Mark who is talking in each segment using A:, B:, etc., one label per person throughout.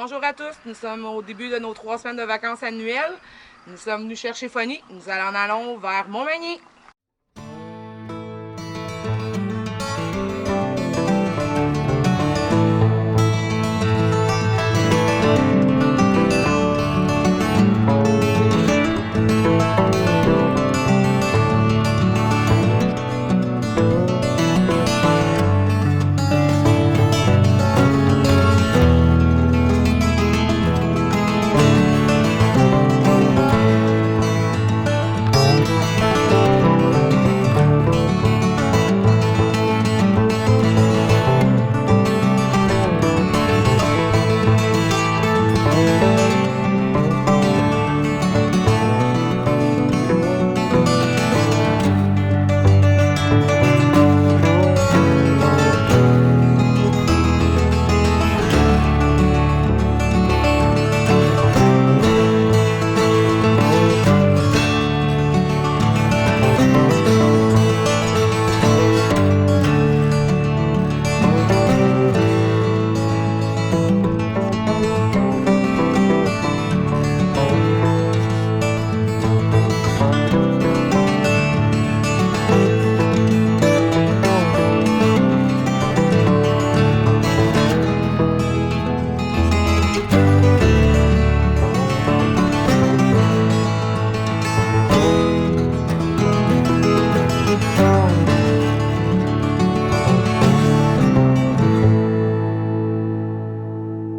A: Bonjour à tous, nous sommes au début de nos 3 semaines de vacances annuelles. Nous sommes venus chercher Fonny, nous en allons vers Montmagny.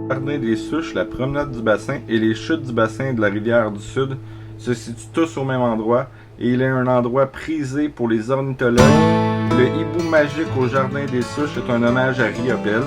B: Jardin des Souches, la promenade du bassin et les chutes du bassin de la rivière du Sud se situent tous au même endroit et il est un endroit prisé pour les ornithologues. Le hibou magique au Jardin des Souches est un hommage à Riopelle.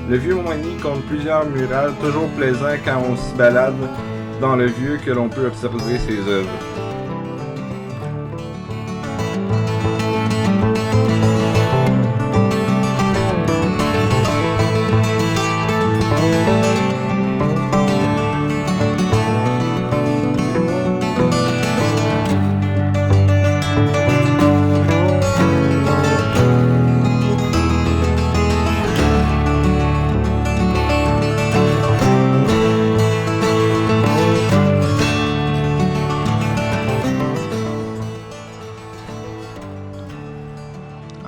B: Le Vieux-Montmagny compte plusieurs murales, toujours plaisant quand on s'y balade dans le vieux que l'on peut observer ses œuvres.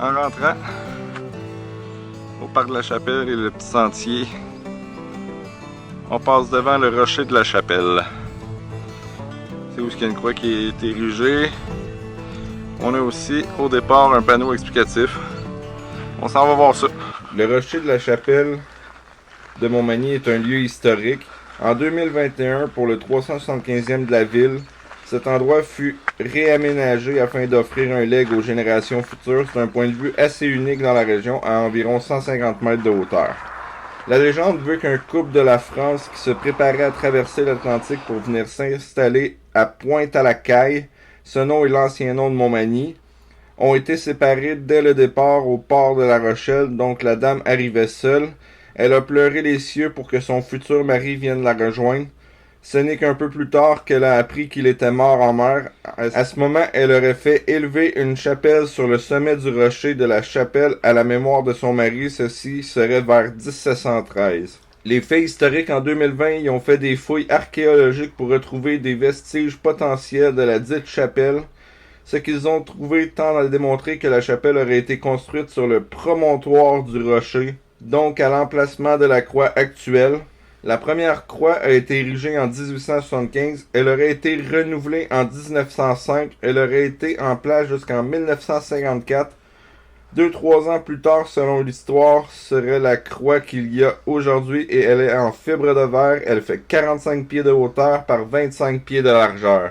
B: En rentrant au parc de la Chapelle et le petit sentier, on passe devant le rocher de la Chapelle. C'est où il y a une croix qui est érigée. On a aussi au départ un panneau explicatif. On s'en va voir ça. Le rocher de la Chapelle de Montmagny est un lieu historique. En 2021, pour le 375e de la ville, cet endroit fut réaménagé afin d'offrir un legs aux générations futures. C'est un point de vue assez unique dans la région, à environ 150 mètres de hauteur. La légende veut qu'un couple de la France qui se préparait à traverser l'Atlantique pour venir s'installer à Pointe-à-la-Caille, ce nom est l'ancien nom de Montmagny, ont été séparés dès le départ au port de La Rochelle, donc la dame arrivait seule. Elle a pleuré les cieux pour que son futur mari vienne la rejoindre. Ce n'est qu'un peu plus tard qu'elle a appris qu'il était mort en mer. À ce moment, elle aurait fait élever une chapelle sur le sommet du rocher de la Chapelle à la mémoire de son mari. Ceci serait vers 1713. Les faits historiques en 2020 y ont fait des fouilles archéologiques pour retrouver des vestiges potentiels de la dite chapelle. Ce qu'ils ont trouvé tend à démontrer que la chapelle aurait été construite sur le promontoire du rocher, donc à l'emplacement de la croix actuelle. La première croix a été érigée en 1875, elle aurait été renouvelée en 1905, elle aurait été en place jusqu'en 1954. 2-3 ans plus tard, selon l'histoire, serait la croix qu'il y a aujourd'hui et elle est en fibre de verre, elle fait 45 pieds de hauteur par 25 pieds de largeur.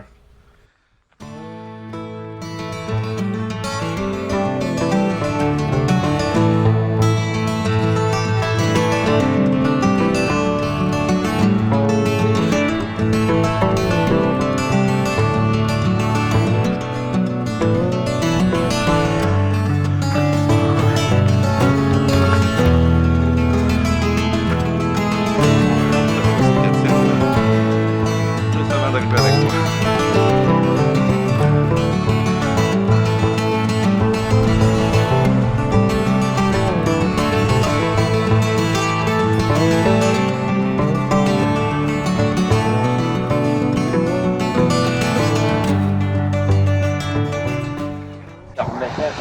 B: content d'arriver avec moi.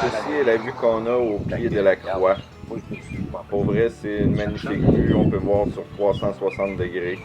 B: Ceci est la vue qu'on a au pied de la croix. Pour vrai, c'est une magnifique vue. On peut voir sur 360 degrés.